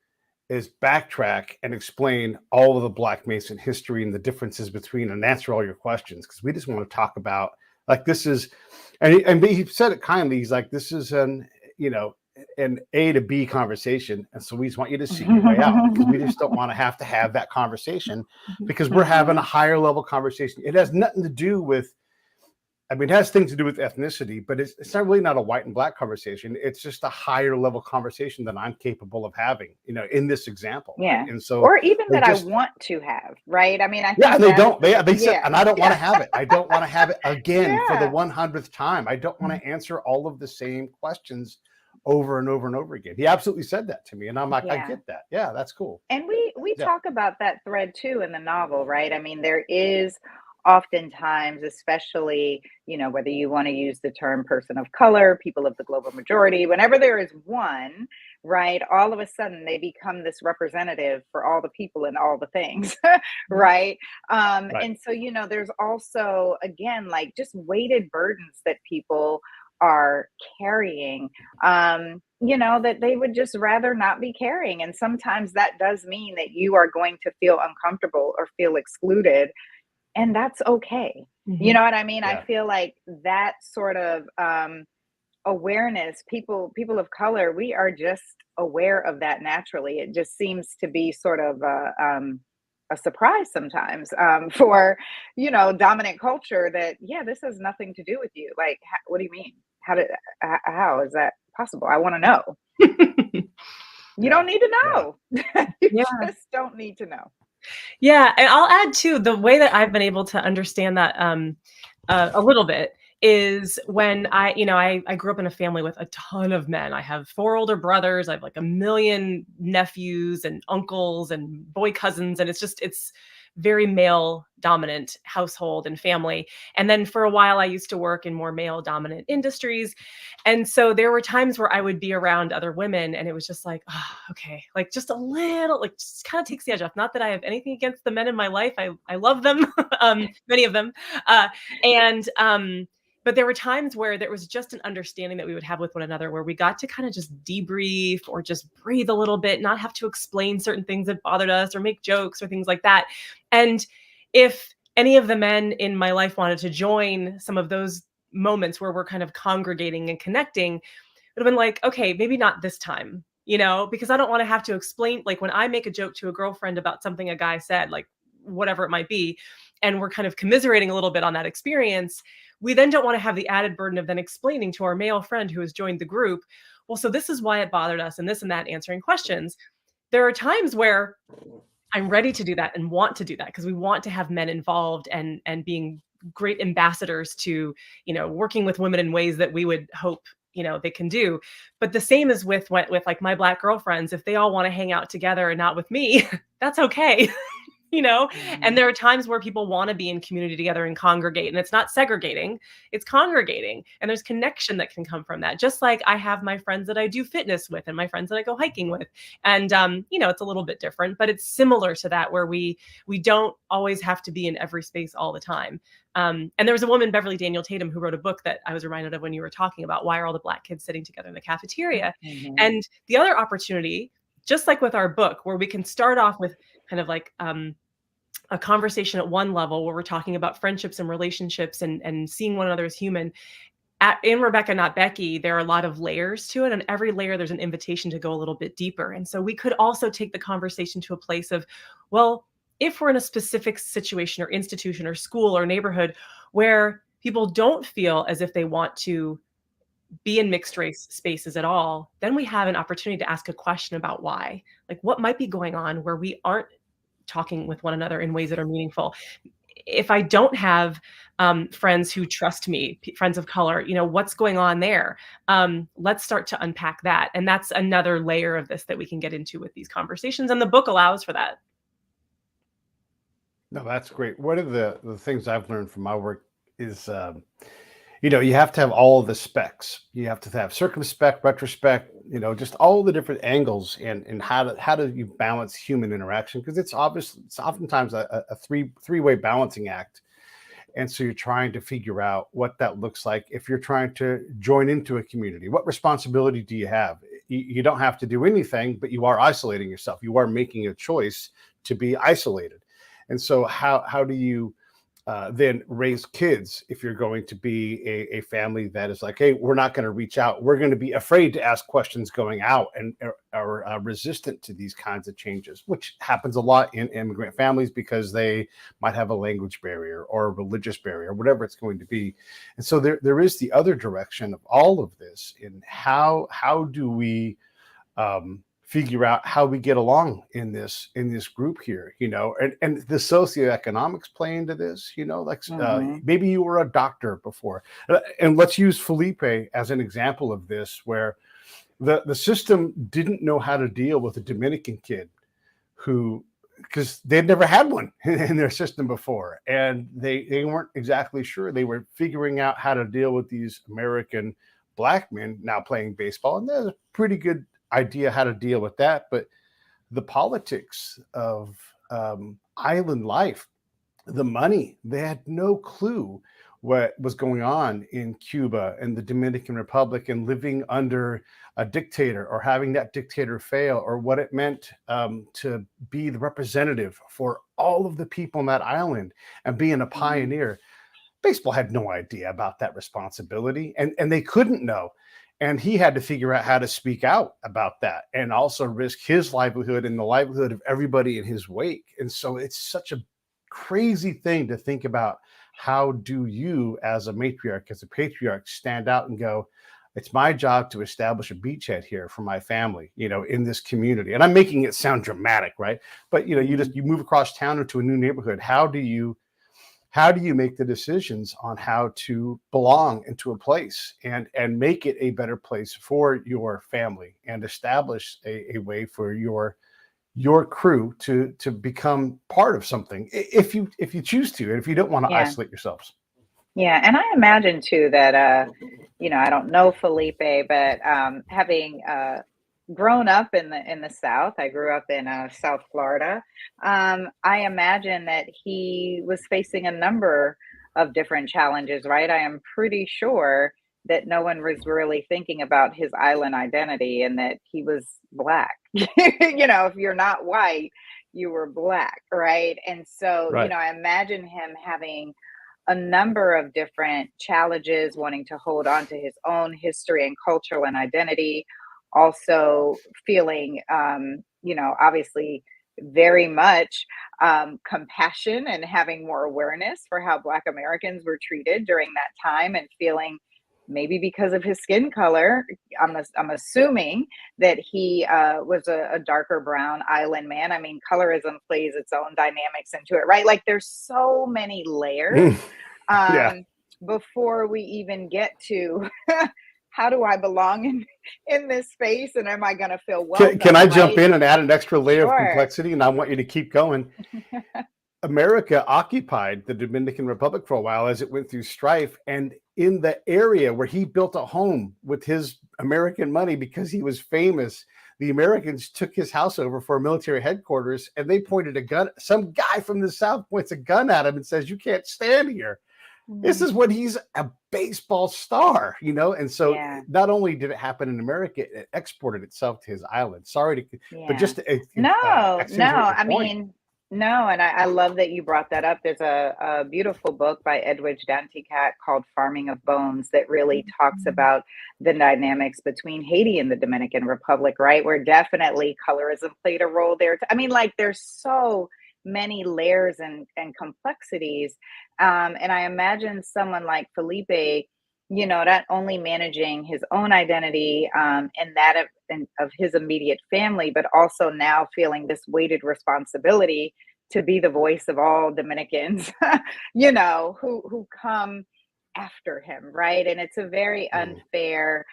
is backtrack and explain all of the Black Mason history and the differences between, and answer all your questions, because we just want to talk about, like, this is, and he said it kindly. He's like, this is an A to B conversation, and so we just want you to see your way out, because we just don't want to have that conversation, because we're having a higher level conversation. It has nothing to do with, it has things to do with ethnicity, but it's not really not a white and Black conversation. It's just a higher level conversation than I'm capable of having, in this example. Yeah. Right? And so, or even that I want to have, right? I think and they don't. They said, and I don't want to have it. I don't want to have it again for the 100th time. I don't want to answer all of the same questions over and over and over again. He absolutely said that to me, and I'm like, I get that. Yeah, that's cool. And we talk about that thread too in the novel, right? There is oftentimes, especially, whether you want to use the term person of color, people of the global majority, whenever there is one, right, all of a sudden they become this representative for all the people and all the things, right? And so, there's also, again, like, just weighted burdens that people are carrying, that they would just rather not be carrying. And sometimes that does mean that you are going to feel uncomfortable or feel excluded, and that's okay. Mm-hmm. You know what I mean? Yeah. I feel like that sort of awareness, people of color, we are just aware of that naturally. It just seems to be sort of a surprise sometimes for, dominant culture that, this has nothing to do with you. Like, what do you mean? How is that possible? I want to know. You don't need to know. You just don't need to know. Yeah, and I'll add too, the way that I've been able to understand that a little bit is when I grew up in a family with a ton of men. I have 4 older brothers. I have like a million nephews and uncles and boy cousins, and it's very male dominant household and family. And then for a while I used to work in more male dominant industries. And so there were times where I would be around other women and it was just like, oh, okay, like just a little, like just kind of takes the edge off. Not that I have anything against the men in my life. I love them, many of them. But there were times where there was just an understanding that we would have with one another, where we got to kind of just debrief or just breathe a little bit, not have to explain certain things that bothered us or make jokes or things like that. And if any of the men in my life wanted to join some of those moments where we're kind of congregating and connecting, it would have been like, okay, maybe not this time, because I don't want to have to explain, like when I make a joke to a girlfriend about something a guy said, like whatever it might be, and we're kind of commiserating a little bit on that experience, we then don't want to have the added burden of then explaining to our male friend who has joined the group, well, so this is why it bothered us and this and that, answering questions. There are times where I'm ready to do that and want to do that because we want to have men involved and being great ambassadors to, working with women in ways that we would hope, they can do. But the same is with like my Black girlfriends. If they all want to hang out together and not with me, that's okay. you know? Mhm. And there are times where people want to be in community together and congregate, and it's not segregating, it's congregating. And there's connection that can come from that. Just like I have my friends that I do fitness with and my friends that I go hiking with. And it's a little bit different, but it's similar to that, where we don't always have to be in every space all the time. And there was a woman, Beverly Daniel Tatum, who wrote a book that I was reminded of when you were talking about why are all the Black kids sitting together in the cafeteria. Mhm. And the other opportunity, just like with our book, where we can start off with kind of like a conversation at one level where we're talking about friendships and relationships and seeing one another as human. In Rebecca, Not Becky, there are a lot of layers to it. And every layer, there's an invitation to go a little bit deeper. And so we could also take the conversation to a place of, well, if we're in a specific situation or institution or school or neighborhood where people don't feel as if they want to be in mixed race spaces at all, then we have an opportunity to ask a question about why. Like, what might be going on where we aren't talking with one another in ways that are meaningful? If I don't have friends who trust me, friends of color, what's going on there? Let's start to unpack that. And that's another layer of this that we can get into with these conversations. And the book allows for that. No, that's great. One of the things I've learned from my work is, you have to have all of the specs. You have to have circumspect, retrospect, just all the different angles and how do you balance human interaction? Because it's oftentimes a three-way balancing act. And so you're trying to figure out what that looks like if you're trying to join into a community. What responsibility do you have? You don't have to do anything, but you are isolating yourself. You are making a choice to be isolated. And so how do you then raise kids if you're going to be a family that is like, hey, we're not going to reach out. We're going to be afraid to ask questions going out and are resistant to these kinds of changes, which happens a lot in immigrant families because they might have a language barrier or a religious barrier, whatever it's going to be. And so there is the other direction of all of this in how do we figure out how we get along in this group here, and the socioeconomics play into this, like Mhm. maybe you were a doctor before, and let's use Felipe as an example of this, where the system didn't know how to deal with a Dominican kid who, because they'd never had one in their system before, and they weren't exactly sure. They were figuring out how to deal with these American Black men now playing baseball, and there's a pretty good idea how to deal with that. But the politics of island life, the money, they had no clue what was going on in Cuba and the Dominican Republic and living under a dictator or having that dictator fail, or what it meant to be the representative for all of the people on that island and being a pioneer. Baseball had no idea about that responsibility, and they couldn't know. And he had to figure out how to speak out about that and also risk his livelihood and the livelihood of everybody in his wake. And so it's such a crazy thing to think about. How do you, as a matriarch, as a patriarch, stand out and go, it's my job to establish a beachhead here for my family, in this community. And I'm making it sound dramatic, right? But, you move across town into a new neighborhood. How do you make the decisions on how to belong into a place and make it a better place for your family and establish a way for your crew to become part of something if you choose to, and if you don't want to Yeah. isolate yourselves. Yeah. And I imagine too that, I don't know Felipe, but having grown up in the South, I grew up in South Florida. I imagine that he was facing a number of different challenges, right? I am pretty sure that no one was really thinking about his island identity and that he was Black. If you're not white, you were Black, right? And so, Right. I imagine him having a number of different challenges, wanting to hold on to his own history and cultural and identity, also feeling, obviously very much compassion and having more awareness for how Black Americans were treated during that time, and feeling maybe because of his skin color, I'm assuming that he was a darker brown island man. I mean, colorism plays its own dynamics into it, right? Like there's so many layers Yeah. before we even get to how do I belong in this space, and am I going to feel welcome? Can I jump right? in and add an extra layer of Sure. complexity? And I want you to keep going. America occupied the Dominican Republic for a while as it went through strife. And in the area where he built a home with his American money because he was famous, the Americans took his house over for a military headquarters, and they pointed a gun. Some guy from the South points a gun at him and says, "You can't stand here." This is when he's a baseball star, you know? And so not only did it happen in America, it exported itself to his island. Sorry to, but just to, no, I mean, no. And I love that you brought that up. There's a beautiful book by Edwidge Danticat called Farming of Bones that really talks about the dynamics between Haiti and the Dominican Republic, right? Where definitely colorism played a role there. I mean, like, there's so many layers and complexities. And I imagine someone like Felipe, you know, not only managing his own identity and that of his immediate family, but also now feeling this weighted responsibility to be the voice of all Dominicans, you know, who come after him, right? And it's a very unfair,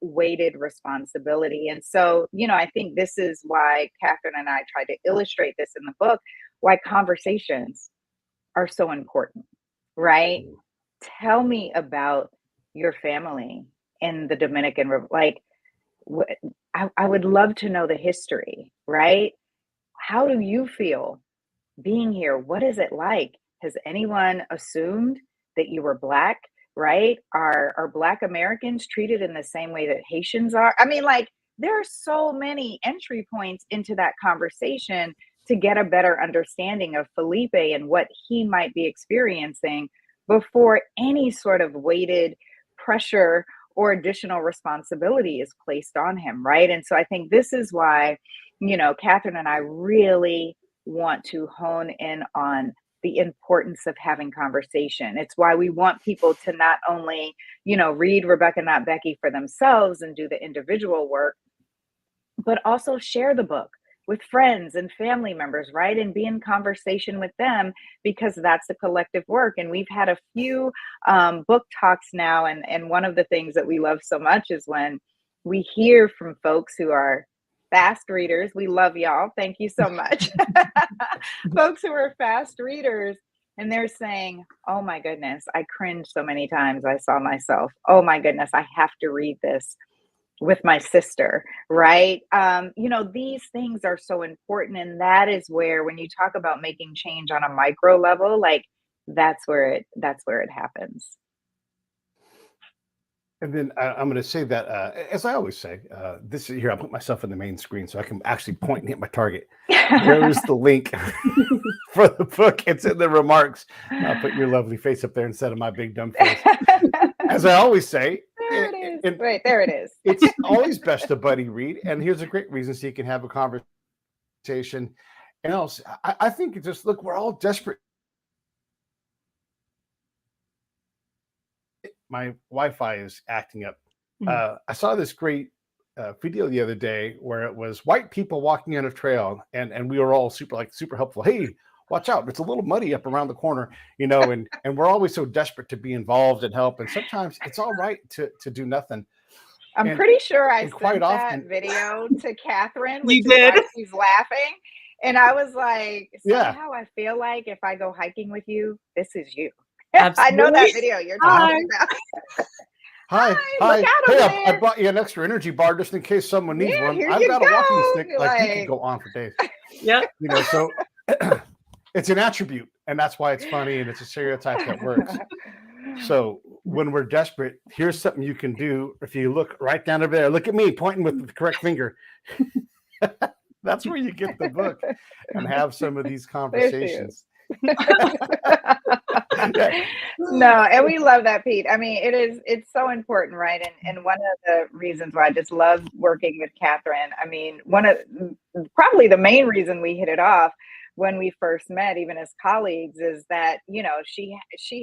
weighted responsibility. And so, you know, I think this is why Catherine and I tried to illustrate this in the book, why conversations are so important, right? Tell me about your family in the Dominican Republic. Like, I would love to know the history, right? How do you feel being here? What is it like? Has anyone assumed that you were Black, right? Are Black Americans treated in the same way that Haitians are? I mean, like, there are so many entry points into that conversation to get a better understanding of Felipe and what he might be experiencing before any sort of weighted pressure or additional responsibility is placed on him, right? And so I think this is why, you know, Catherine and I really want to hone in on the importance of having conversation. It's why we want people to not only, you know, read Rebecca Not Becky for themselves and do the individual work, but also share the book with friends and family members, right? And be in conversation with them, because that's a collective work. And we've had a few book talks now. And one of the things that we love so much is when we hear from folks who are fast readers. We love y'all. Thank you so much. Folks who are fast readers, and they're saying, "Oh my goodness, I cringed so many times. I saw myself. Oh my goodness, I have to read this with my sister," right? You know, these things are so important. And that is where, when you talk about making change on a micro level, like, that's where it happens. And then I'm going to say that, as I always say, this is here. I'll put myself in the main screen so I can actually point and hit my target. There's the link for the book. It's in the remarks. I'll put your lovely face up there instead of my big dumb face. As I always say, there it is. Right, there it is. It's always best to buddy read. And here's a great reason so you can have a conversation. And else, I think it's just, look, we're all desperate. My Wi-Fi is acting up. I saw this great video the other day where it was white people walking on a trail, and we were all super helpful. Hey, watch out, it's a little muddy up around the corner, you know, and we're always so desperate to be involved and help. And sometimes it's all right to do nothing. I'm pretty sure I sent that video to Catherine, which is why she's laughing. And I was like, somehow I feel like if I go hiking with you, this is you. I know that video you're talking about. Hi. Look out over there. I brought you an extra energy bar just in case someone needs one. Here I've got a walking stick. You're Like, you can go on for days. Yeah. You know, so it's an attribute, and that's why it's funny, and it's a stereotype that works. So when we're desperate, here's something you can do. If you look right down over there, look at me pointing with the correct finger. That's where you get the book and have some of these conversations. No, and we love that, Pete. I mean, it's so important, right? And one of the reasons why I just love working with Catherine, I mean, probably the main reason we hit it off when we first met, even as colleagues, is that, you know, she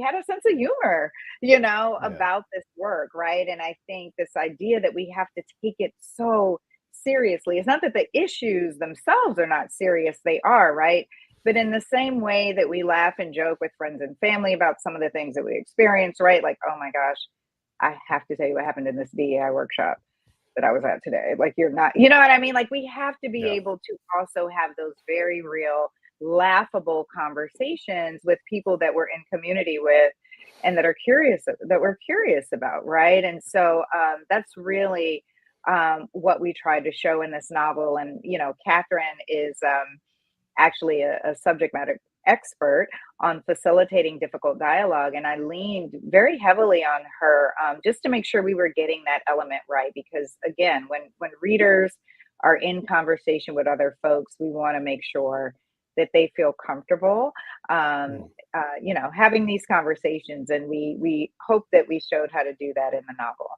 had a sense of humor, you know, about this work, right? And I think this idea that we have to take it so seriously, it's not that the issues themselves are not serious, they are, right? But in the same way that we laugh and joke with friends and family about some of the things that we experience, right? Like, oh my gosh, I have to tell you what happened in this DEI workshop that I was at today. Like, you're not, you know what I mean? Like, we have to be Yeah. able to also have those very real, laughable conversations with people that we're in community with and that we're curious about, right? And so that's really what we tried to show in this novel. And, you know, Catherine is actually a subject matter expert on facilitating difficult dialogue. And I leaned very heavily on her just to make sure we were getting that element right. Because again, when readers are in conversation with other folks, we want to make sure that they feel comfortable, you know, having these conversations. And we hope that we showed how to do that in the novel.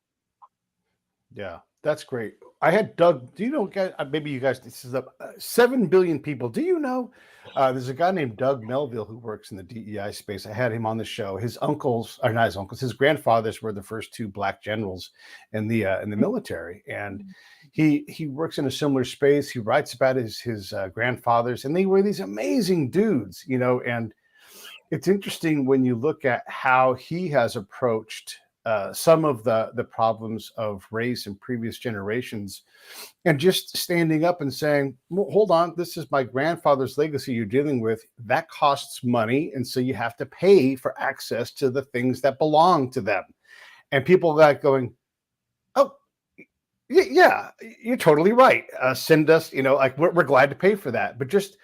Yeah, that's great. I had Doug. Do you know, maybe you guys, this is 7 billion people. Do you know, there's a guy named Doug Melville who works in the DEI space. I had him on the show. His uncles, or not his uncles, his grandfathers were the first two Black generals in the military. And he works in a similar space. He writes about his grandfathers, and they were these amazing dudes, you know. And it's interesting when you look at how he has approached some of the problems of race in previous generations, and just standing up and saying, well, hold on, this is my grandfather's legacy you're dealing with. That costs money. And so you have to pay for access to the things that belong to them. And people like going, oh, yeah, you're totally right. Send us, you know, like we're glad to pay for that. But just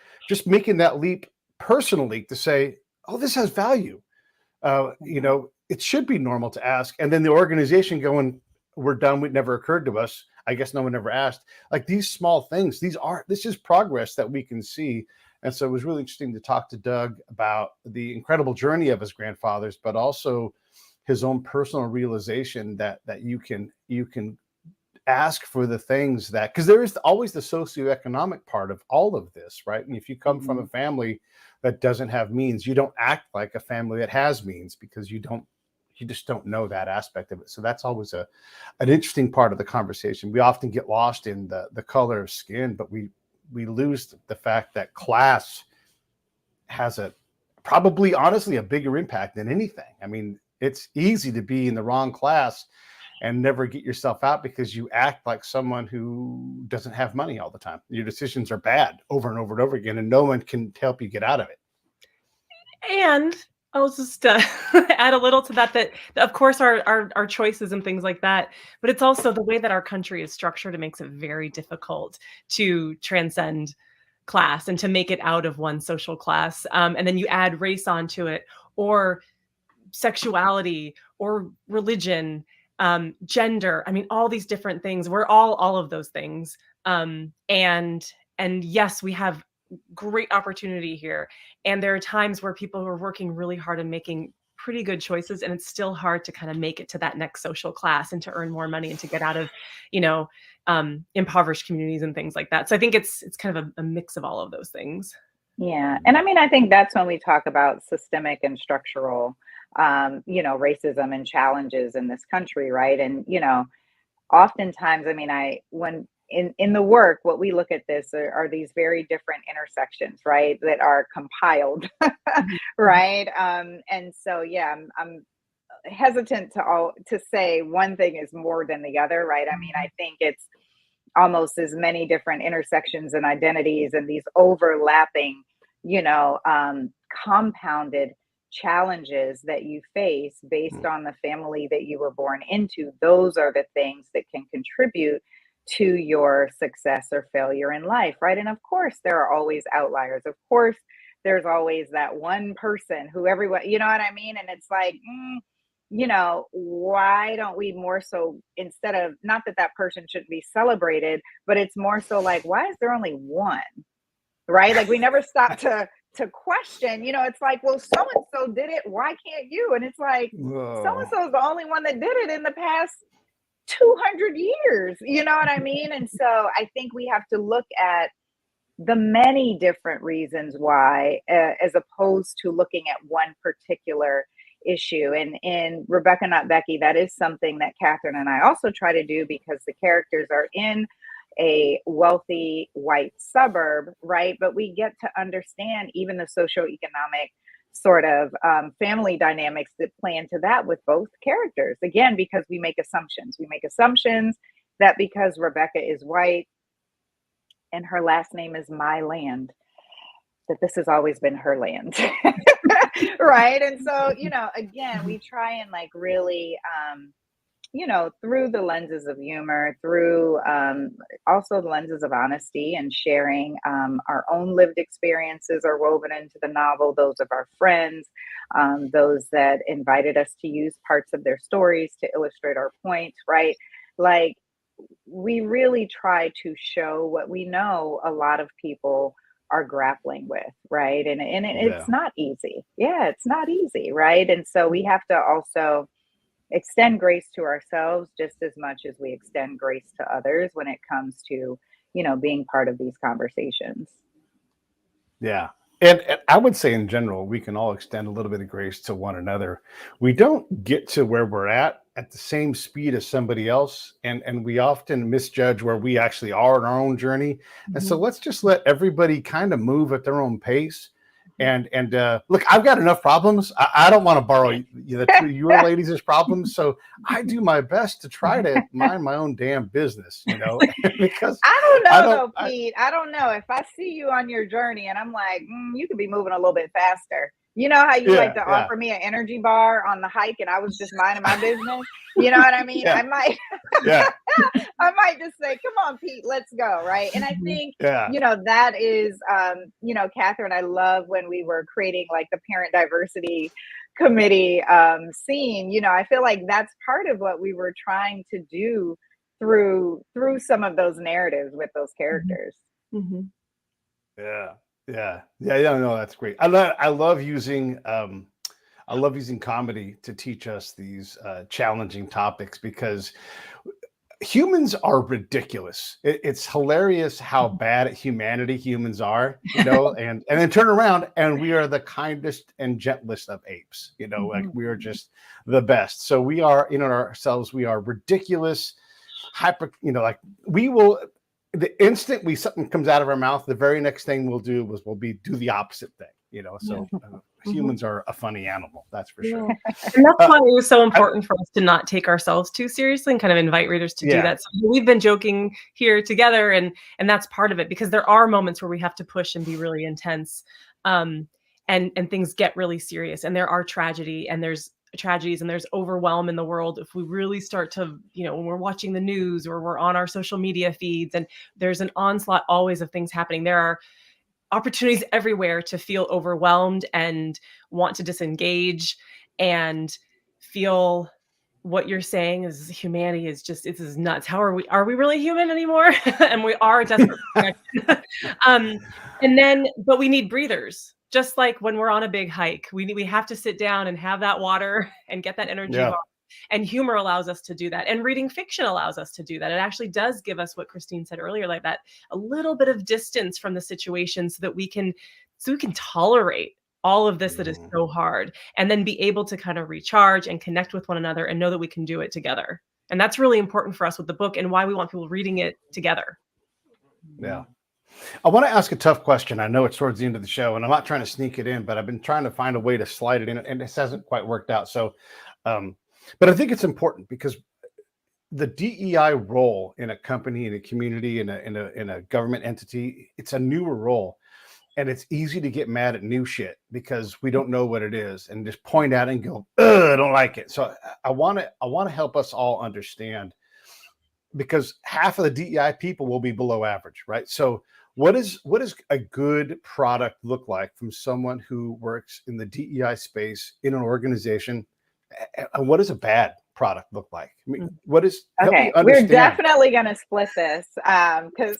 making that leap personally to say, oh, this has value. You know, it should be normal to ask. And then the organization going, we're done. It never occurred to us. I guess no one ever asked. Like these small things, this is progress that we can see. And so it was really interesting to talk to Doug about the incredible journey of his grandfathers, but also his own personal realization that you can ask for the things that, because there is always the socioeconomic part of all of this, right? And if you come from a family that doesn't have means, you don't act like a family that has means, because you just don't know that aspect of it. So that's always an interesting part of the conversation. We often get lost in the color of skin, but we lose the fact that class has probably honestly a bigger impact than anything. I mean, it's easy to be in the wrong class and never get yourself out because you act like someone who doesn't have money all the time. Your decisions are bad over and over and over again, and no one can help you get out of it. And I'll just add a little to that of course our choices and things like that, but it's also the way that our country is structured. It makes it very difficult to transcend class and to make it out of one social class. And then you add race onto it, or sexuality, or religion, gender. I mean, all these different things. We're all of those things. And yes, we have great opportunity here. And there are times where people are working really hard and making pretty good choices, and it's still hard to kind of make it to that next social class and to earn more money and to get out of, you know, impoverished communities and things like that. So I think it's kind of a mix of all of those things. Yeah. And I mean, I think that's when we talk about systemic and structural, you know, racism and challenges in this country, right? And, you know, oftentimes, I mean, when in the work, what we look at this are these very different intersections, right, that are compiled, right? And so, yeah, I'm hesitant to say one thing is more than the other, right? I mean, I think it's almost as many different intersections and identities and these overlapping, you know, compounded challenges that you face based on the family that you were born into. Those are the things that can contribute to your success or failure in life, right? And of course, there are always outliers. Of course, there's always that one person who everyone, you know what I mean? And it's like, you know, why don't we more so, instead of, not that that person shouldn't be celebrated, but it's more so like, why is there only one, right? Like we never stop to question, you know, it's like, well, so-and-so did it, why can't you? And it's like, so-and-so is the only one that did it in the past 200 years, you know what I mean? And so I think we have to look at the many different reasons why, as opposed to looking at one particular issue. And in Rebecca Not Becky, that is something that Catherine and I also try to do, because the characters are in a wealthy white suburb, right? But we get to understand even the socioeconomic sort of family dynamics that play into that with both characters. Again, because we make assumptions. We make assumptions that because Rebecca is white and her last name is My Land, that this has always been her land. Right. And so, again, we try and like really, through the lenses of humor, through also the lenses of honesty and sharing, our own lived experiences are woven into the novel, those of our friends, those that invited us to use parts of their stories to illustrate our points, right? Like, we really try to show what we know a lot of people are grappling with, right? And it's not easy. Yeah, it's not easy, right? And so we have to also extend grace to ourselves just as much as we extend grace to others when it comes to, being part of these conversations. Yeah. And I would say in general, we can all extend a little bit of grace to one another. We don't get to where we're at the same speed as somebody else. And we often misjudge where we actually are in our own journey. And so let's just let everybody kind of move at their own pace. And look, I've got enough problems. I don't want to borrow the two of your ladies' problems. So I do my best to try to mind my own damn business, because I don't know though, Pete. I don't know if I see you on your journey and I'm like, you could be moving a little bit faster. You know how you like to offer me an energy bar on the hike and I was just minding my business? You know what I mean? I might, I might just say, come on, Pete, let's go. Right. And I think, that is, Catherine, I love when we were creating like the parent diversity committee scene, I feel like that's part of what we were trying to do through some of those narratives with those characters. Mm-hmm. Yeah. No, that's great. I love using comedy to teach us these challenging topics because humans are ridiculous. It's hilarious how bad at humanity humans are, and then turn around and we are the kindest and gentlest of apes, like we are just the best. So we are in ourselves, we are ridiculous, hyper, like we will. The instant something comes out of our mouth, the very next thing we'll do do the opposite thing, So humans are a funny animal, that's for sure. And that's why it was so important for us to not take ourselves too seriously and kind of invite readers to do that. So we've been joking here together, and that's part of it because there are moments where we have to push and be really intense, and things get really serious, and there are tragedies and there's overwhelm in the world if we really start to, when we're watching the news or we're on our social media feeds and there's an onslaught always of things happening. There are opportunities everywhere to feel overwhelmed and want to disengage and feel what you're saying is humanity is just, this is nuts. How are we really human anymore? And we are desperate for connection. But we need breathers. Just like when we're on a big hike, we have to sit down and have that water and get that energy bar. And humor allows us to do that. And reading fiction allows us to do that. It actually does give us what Christine said earlier, like that a little bit of distance from the situation so that we can tolerate all of this that is so hard and then be able to kind of recharge and connect with one another and know that we can do it together. And that's really important for us with the book and why we want people reading it together. Yeah. I want to ask a tough question. I know it's towards the end of the show and I'm not trying to sneak it in, but I've been trying to find a way to slide it in and this hasn't quite worked out. So, but I think it's important because the DEI role in a company, in a community, in a government entity, it's a newer role. And it's easy to get mad at new shit because we don't know what it is and just point at it and go, I don't like it. So I want to help us all understand because half of the DEI people will be below average, right? So what does a good product look like from someone who works in the DEI space in an organization? And what does a bad product look like? I mean, what is okay? We're definitely going to split this because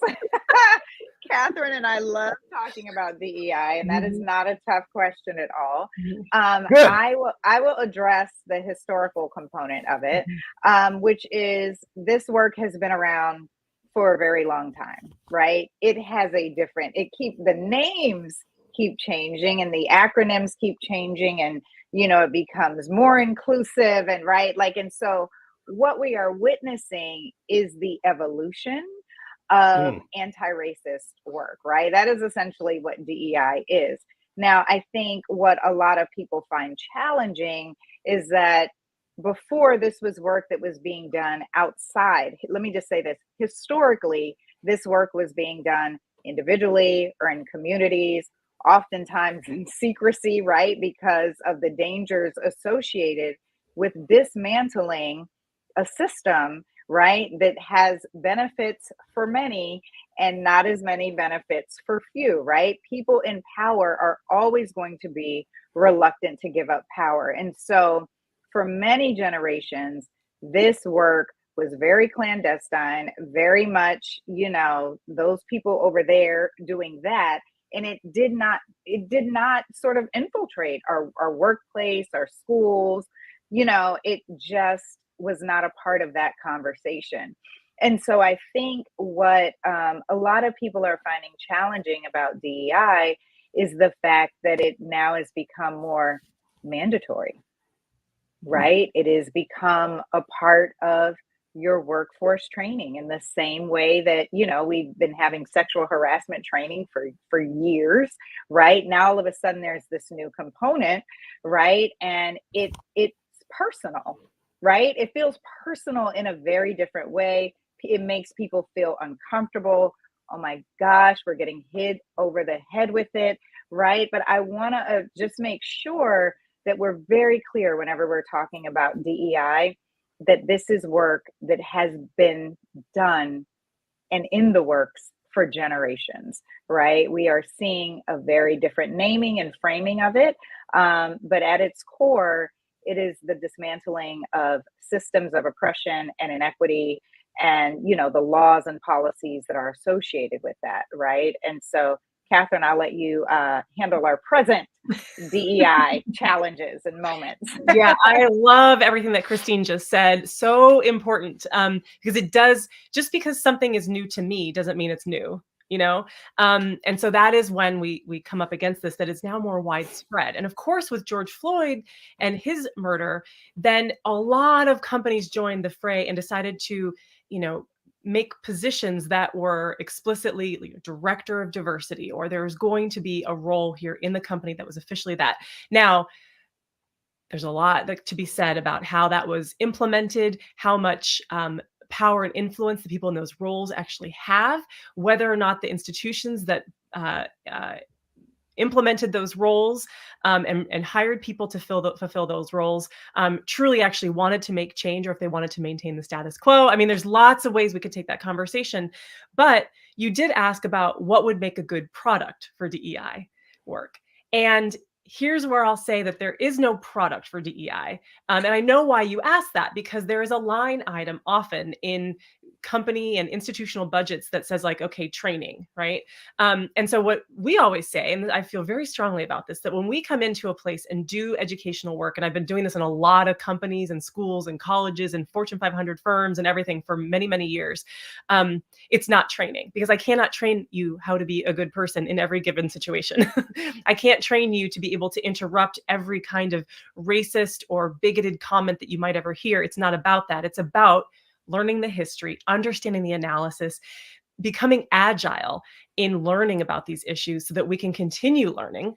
Catherine and I love talking about DEI, and that is not a tough question at all. I will address the historical component of it, which is this work has been around for a very long time, right? It has the names keep changing and the acronyms keep changing and it becomes more inclusive and and so what we are witnessing is the evolution of anti-racist work, right? That is essentially what DEI is. Now, I think what a lot of people find challenging is that before, this was work that was being done outside. Let me just say this. Historically, this work was being done individually or in communities, oftentimes in secrecy, right? Because of the dangers associated with dismantling a system, right, that has benefits for many and not as many benefits for few, right? People in power are always going to be reluctant to give up power. And so for many generations, this work was very clandestine, very much, those people over there doing that. And it did not sort of infiltrate our workplace, our schools. It just was not a part of that conversation. And so I think what a lot of people are finding challenging about DEI is the fact that it now has become more mandatory, right? It has become a part of your workforce training in the same way that, we've been having sexual harassment training for years, right? Now, all of a sudden, there's this new component, right? And it's personal, right? It feels personal in a very different way. It makes people feel uncomfortable. Oh my gosh, we're getting hit over the head with it, right? But I want to just make sure that we're very clear whenever we're talking about DEI, that this is work that has been done and in the works for generations, right? We are seeing a very different naming and framing of it, but at its core, it is the dismantling of systems of oppression and inequity and, the laws and policies that are associated with that, right? And so, Catherine, I'll let you handle our present DEI challenges and moments. Yeah, I love everything that Christine just said. So important, because it does, just because something is new to me doesn't mean it's new, and so that is when we come up against this, that it's now more widespread. And of course, with George Floyd and his murder, then a lot of companies joined the fray and decided to, make positions that were explicitly director of diversity, or there's going to be a role here in the company that was officially that. Now, there's a lot to be said about how that was implemented, how much power and influence the people in those roles actually have, whether or not the institutions that implemented those roles and hired people to fulfill those roles truly actually wanted to make change, or if they wanted to maintain the status quo. I mean, there's lots of ways we could take that conversation, but you did ask about what would make a good product for DEI work. And here's where I'll say that there is no product for DEI. And I know why you asked that, because there is a line item often in company and institutional budgets that says okay, training, right? And so what we always say, and I feel very strongly about this, that when we come into a place and do educational work, and I've been doing this in a lot of companies and schools and colleges and Fortune 500 firms and everything for many, many years, it's not training, because I cannot train you how to be a good person in every given situation. I can't train you to be able to interrupt every kind of racist or bigoted comment that you might ever hear. It's not about that. It's about learning the history, understanding the analysis, becoming agile in learning about these issues so that we can continue learning,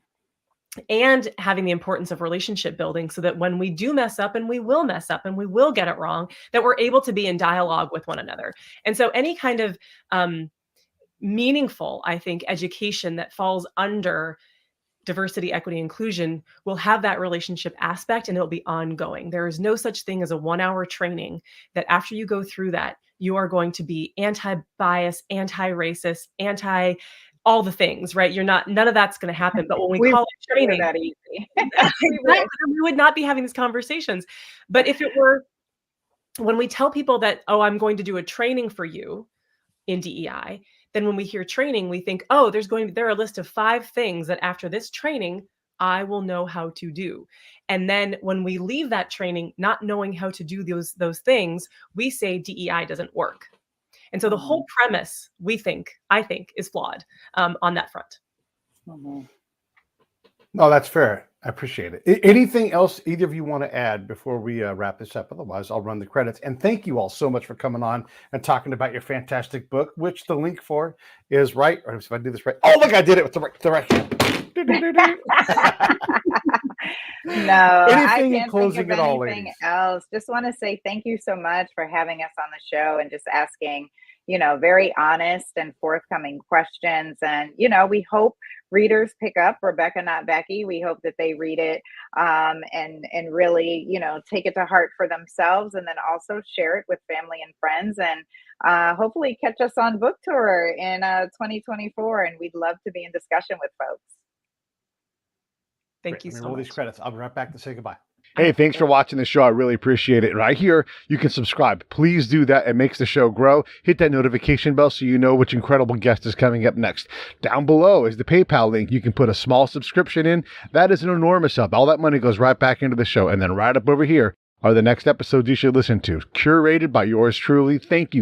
and having the importance of relationship building so that when we do mess up, and we will mess up and we will get it wrong, that we're able to be in dialogue with one another. And so any kind of meaningful, I think, education that falls under diversity, equity, inclusion will have that relationship aspect, and it'll be ongoing. There is no such thing as a 1-hour training that after you go through that, you are going to be anti-bias, anti-racist, anti all the things, right? None of that's going to happen. But when we call it training, that easy. we would not be having these conversations. But if it were, when we tell people that, oh, I'm going to do a training for you in DEI, then when we hear training, we think, oh, there are a list of 5 things that after this training, I will know how to do. And then when we leave that training, not knowing how to do those things, we say DEI doesn't work. And so the whole premise, I think, is flawed on that front. No, that's fair. I appreciate it. Anything else either of you want to add before we wrap this up? Otherwise, I'll run the credits. And thank you all so much for coming on and talking about your fantastic book, which the link for is right. Or if I do this right. Oh, look, I did it with the right hand. No, I Anything in can't think closing of at all, anything ladies? else. Just want to say thank you so much for having us on the show and just asking, very honest and forthcoming questions. And, we hope readers pick up Rebecca Not Becky. We hope that they read it and really, take it to heart for themselves, and then also share it with family and friends, and hopefully catch us on book tour in 2024. And we'd love to be in discussion with folks. Thank Great. you Let me so roll much. these credits. I'll be right back to say goodbye. Hey, thanks for watching the show. I really appreciate it. Right here, you can subscribe. Please do that. It makes the show grow. Hit that notification bell so you know which incredible guest is coming up next. Down below is the PayPal link. You can put a small subscription in. That is an enormous help. All that money goes right back into the show. And then right up over here are the next episodes you should listen to, curated by yours truly. Thank you